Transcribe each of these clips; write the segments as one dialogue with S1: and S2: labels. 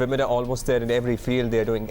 S1: women are almost there in every field, they are doing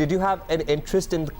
S1: did you have an interest in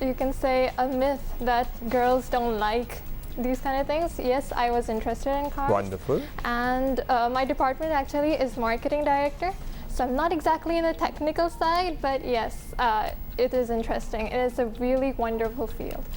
S2: you can say a myth that girls don't like these kind of things. Yes, I was interested in cars.
S1: Wonderful.
S2: And my department actually is marketing director. So I'm not exactly in the technical side, but yes, it is interesting. It is a really wonderful field.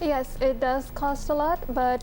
S2: Yes, it does cost a lot, but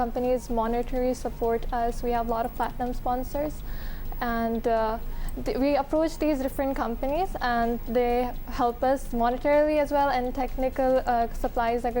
S2: companies monetarily support us. We have a lot of platinum sponsors, and we approach these different companies, and they help us monetarily as well, and technical supplies like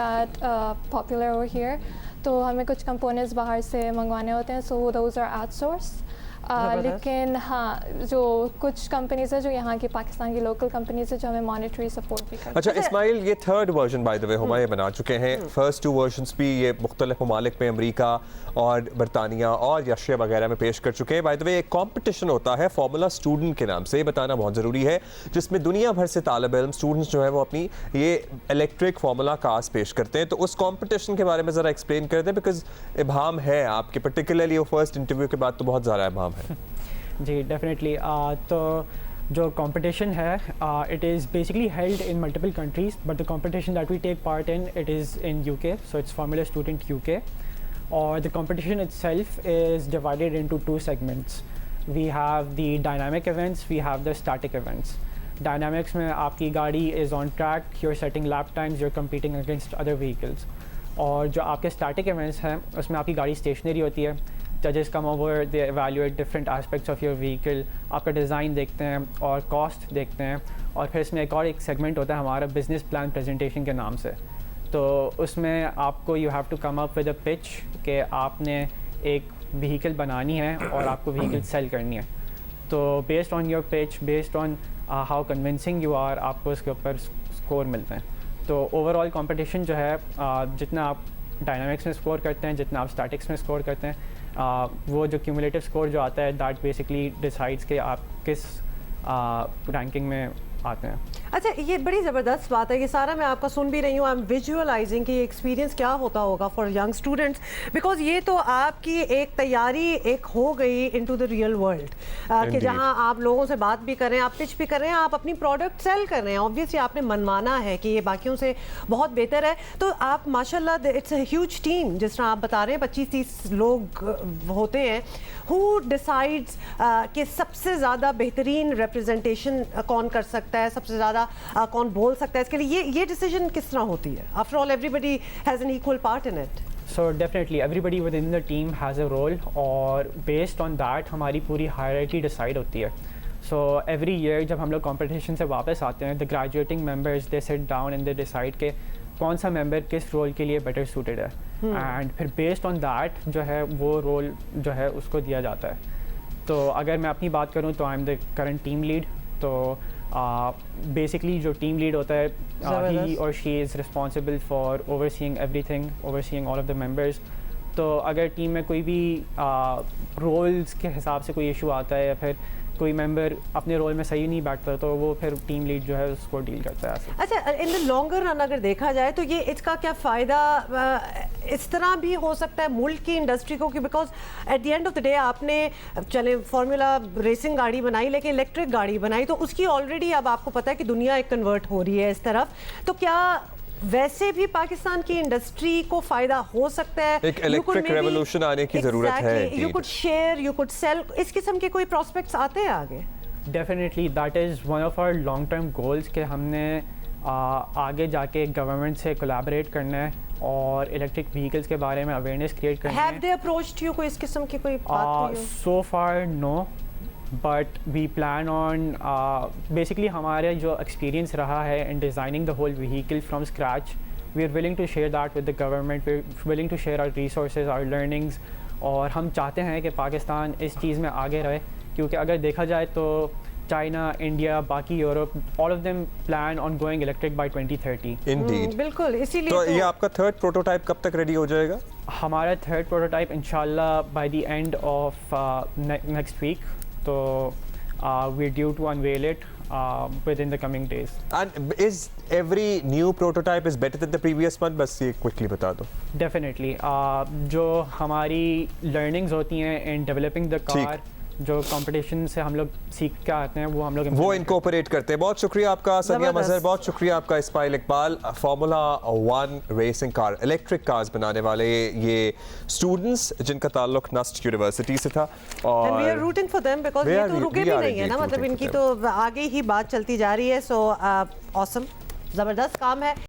S2: that popular over here, تو ہمیں کچھ components باہر سے منگوانے ہوتے ہیں, so those are outsource. لیکن ہاں جو کچھ کمپنیز ہیں جو یہاں کی پاکستان کی لوکل کمپنیز ہیں جو ہمیں مانیٹری سپورٹ بھی کرتی ہیں.
S1: اچھا اسماعیل, یہ تھرڈ ورژن بائی دا وے ہما یہ بنا چکے ہیں, فرسٹ ٹو ورژنس بھی یہ مختلف ممالک میں امریکہ اور برطانیہ اور رشیا وغیرہ میں پیش کر چکے ہیں. بائی دا وے ایک کمپٹیشن ہوتا ہے فارمولا اسٹوڈنٹ کے نام سے, یہ بتانا بہت ضروری ہے, جس میں دنیا بھر سے طالب علم اسٹوڈنٹس جو ہے وہ اپنی یہ الیکٹرک فارمولا کارز پیش کرتے ہیں. تو اس کمپٹیشن کے بارے میں ذرا ایکسپلین کر دیں, بیکاز ابہام ہے آپ کے, پرٹیکولرلی وہ فرسٹ انٹرویو کے بعد تو بہت زیادہ ابہام ہے.
S3: جی ڈیفینیٹلی. تو جو کمپٹیشن ہے it is basically held in multiple countries, but the competition that we take part in it is in U K, so it's formula student U K. اور the competition itself is divided into two segments. We have the dynamic events, we have the static events. Dynamics میں آپ کی گاڑی is on track, you're setting lap times, you're competing against other vehicles. اور جو آپ کے static events ہیں اس میں آپ کی گاڑی اسٹیشنری ہوتی ہے. Judges come over, they evaluate different aspects of your vehicle, آپ کا ڈیزائن دیکھتے ہیں اور کاسٹ دیکھتے ہیں. اور پھر اس میں ایک سیگمنٹ ہوتا ہے ہمارا بزنس پلان پریزنٹیشن کے نام سے. تو اس میں آپ کو you have to come up with a pitch کہ آپ نے ایک وہیکل بنانی ہے اور آپ کو وہیکل سیل کرنی ہے. تو based on your pitch, based on how convincing you are, آپ کو اس کے اوپر اسکور ملتے ہیں. تو اوور آل کمپٹیشن جو ہے جتنا آپ ڈائنامکس میں اسکور کرتے ہیں, جتنا آپ اسٹیٹکس میں اسکور کرتے ہیں, وہ جو کیومولیٹو اسکور جو آتا ہے دیٹ بیسکلی ڈیسائڈس کہ آپ کس رینکنگ میں آتے ہیں.
S4: اچھا یہ بڑی زبردست بات ہے, یہ سارا میں آپ کا سن بھی رہی ہوں, آئی ایم ویژولائزنگ کہ یہ ایکسپیرینس کیا ہوتا ہوگا فار ینگ اسٹوڈنٹس, بیکاز یہ تو آپ کی ایک تیاری ایک ہو گئی ان ٹو دا ریئل ورلڈ, کہ جہاں آپ لوگوں سے بات بھی کر رہے ہیں, آپ پچ بھی کر رہے ہیں, آپ اپنی پروڈکٹ سیل کر رہے ہیں. اوبویسلی آپ نے منوانا ہے کہ یہ باقیوں سے بہت بہتر ہے. تو آپ ماشاء اللہ اٹس اے ہیوج ٹیم, جس طرح آپ بتا رہے ہیں 25-30 لوگ ہوتے ہیں. ہو ڈیسائڈس کہ سب سے زیادہ بہترین ریپرزنٹیشن کون کر سکتا ہے, سب سے زیادہ کون بول سکتا ہے, اس کے لیے یہ ڈیسیجن کس طرح ہوتی ہے؟ After all everybody has an equal part in it.
S3: So definitely everybody within the team has a role, اور بیسڈ آن دیٹ ہماری پوری ہائرارکی ڈیسائڈ ہوتی ہے. سو ایوری ایئر جب ہم لوگ کمپٹیشن سے واپس آتے ہیں, دا graduating members they sit down and they decide کہ کون سا ممبر کس رول کے لیے بیٹر سوٹیڈ ہے, اینڈ پھر بیسڈ آن دیٹ جو ہے وہ رول جو ہے اس کو دیا جاتا ہے. تو اگر میں اپنی بات کروں تو I am the current team lead. تو بیسکلی جو ٹیم لیڈ ہوتا ہے ہی اور she is responsible for overseeing everything, overseeing all of the members. تو اگر ٹیم میں کوئی بھی رولز کے حساب سے کوئی ایشو آتا ہے یا پھر کوئی ممبر اپنے رول میں صحیح نہیں بیٹھتا تو وہ پھر ٹیم لیڈ جو ہے اس کو ڈیل کرتا ہے.
S4: اچھا ان دا لانگر رن اگر دیکھا جائے تو یہ اس کا کیا فائدہ اس طرح بھی ہو سکتا ہے ملک کی انڈسٹری کو, کہ because at the end of the day آپ نے چلے فارمولا ریسنگ گاڑی بنائی لیکن الیکٹرک گاڑی بنائی, تو اس کی آلریڈی اب آپ کو پتہ ہے کہ دنیا ایک کنورٹ ہو رہی ہے اس طرف. تو کیا ویسے بھی پاکستان کی انڈسٹری کو فائدہ ہو سکتا ہے؟
S1: ایک الیکٹرک ریولوشن آنے کی ضرورت ہے.
S4: You code share, you code sell, اس قسم کے کوئی پراسپیکٹس آتے ہیں آگے؟
S3: Definitely that is one of our long term goals کہ ہم نے آگے جا کے گورنمنٹ سے کولیبریٹ کرنا ہے اور الیکٹرک وہیکلس کے بارے میں اویئرنیس کریٹ کرنا ہے.
S4: ہیو دے اپروچڈ یو, کوئی اس قسم کی کوئی بات ہوئی ہو؟
S3: So far no, but we plan on basically ہمارا جو ایکسپیرینس رہا ہے in designing the whole vehicle from scratch, we are willing to share that with the government, we are willing to share our resources, our learnings. اور ہم چاہتے ہیں کہ پاکستان اس چیز میں آگے رہے, کیونکہ اگر دیکھا جائے تو چائنا, انڈیا, باقی Europe, all of them plan on going electric by 2030.
S1: Indeed.
S4: بالکل, اسی لیے
S1: تو یہ آپ کا تھرڈ پروٹوٹائپ کب تک ریڈی ہو جائے گا؟
S3: ہمارا تھرڈ پروٹوٹائپ انشاءاللہ by the end of next week. تو we're due to unveil it within the coming days.
S1: And is every new prototype is better than the previous one? بس یہ quickly بتا دو.
S3: Definitely. جو ہماری learnings ہوتی ہیں in developing the car, جو competition سے ہم لوگ سیکھ کے آتے ہیں وہ ہم لوگ
S1: انکوپریٹ کرتے ہیں. بہت شکریہ آپ کا سمیہ مظہر, بہت شکریہ آپ کا اسماعیل اقبال. فارمولا 1 ریسنگ کار, الیکٹرک کارز بنانے والے یہ اسٹوڈنٹس جن کا تعلق نسٹ یونیورسٹی سے تھا, اور
S4: we are rooting for them because یہ تو رکے بھی نہیں ہے نا, مطلب ان کی تو آگے ہی بات چلتی جا رہی ہے. سو awesome, زبردست کام ہے.